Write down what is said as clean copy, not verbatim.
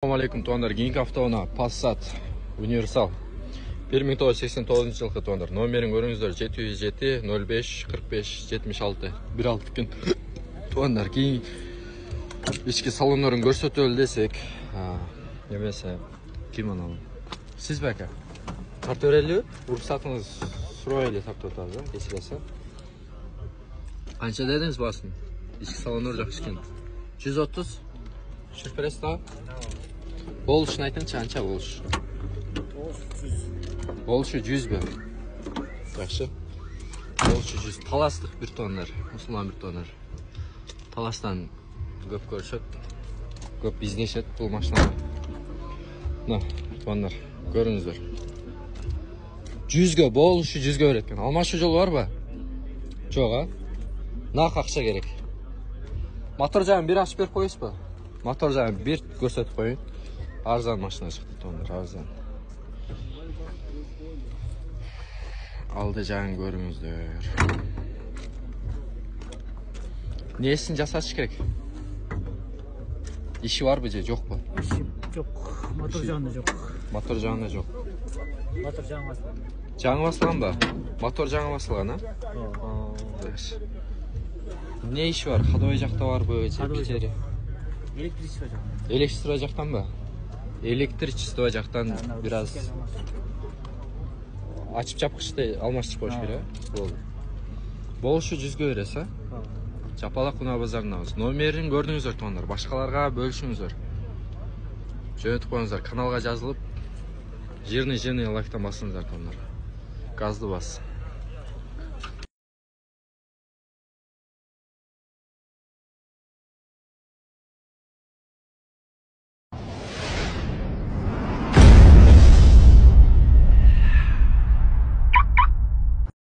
Assalamualaikum tuanlar, keyingi avtouna Passat Universal 1989 жылғы туандар. Номерін көріңіздер 707 05 45 76 1.6 күн туандар. Кейін ішкі салонларын көрсөтөлү десек, немесе ким аналы? Сиз бәке? Тартып берели, рұқсатыңыз сурайлы тартып отады, эсилесе. Қанша дедіңіз басын? Ішкі салонлар жақсы екен. 130 шүрпірес да? Болушun aytыңчы, анча болуш? Болушу 100 бе? Жақшы. Болушу 100. Таластық бір тоннар, мұсылман бір тоннар. Таластан көп көршөт, көп бизнешет бұл машиналар. На, тоннар, көріңіздер. 100-ге, болушу 100-ге өреткен. Алмашу жол бар ба? Жоқ, нақ ақша керек. Мотор жағын бір ашып беріп қойыз ба? Мотор жағын бір көрсетіп қойын. Арзан машина шықты тондар, арзан. Алды жағын көріңіздер. Несін жасашы керек? Иші бар бі же, жоқ ба? Иші жоқ, мотор жағында жоқ. Мотор жағында жоқ. Мотор жаңа басылған. Жаңа басылған ба? Мотор жаңа басылған, Не иші бар? Ходовой жақта бар бі? Электричество жағында. Электричество жақтан ба? Электричество жақтан biraz açıp çapkışты алмашып қойыш керек. Болушу 100-ге бересі. Жапалақ Құна базарынабыз. Номерін көрдіңіздер туандар. Башқаларға бөлішіңіздер. Жөнетіп қойыңыздар. Каналға жазылып, жирный лайктан басыңыздар туандар. Газды бас.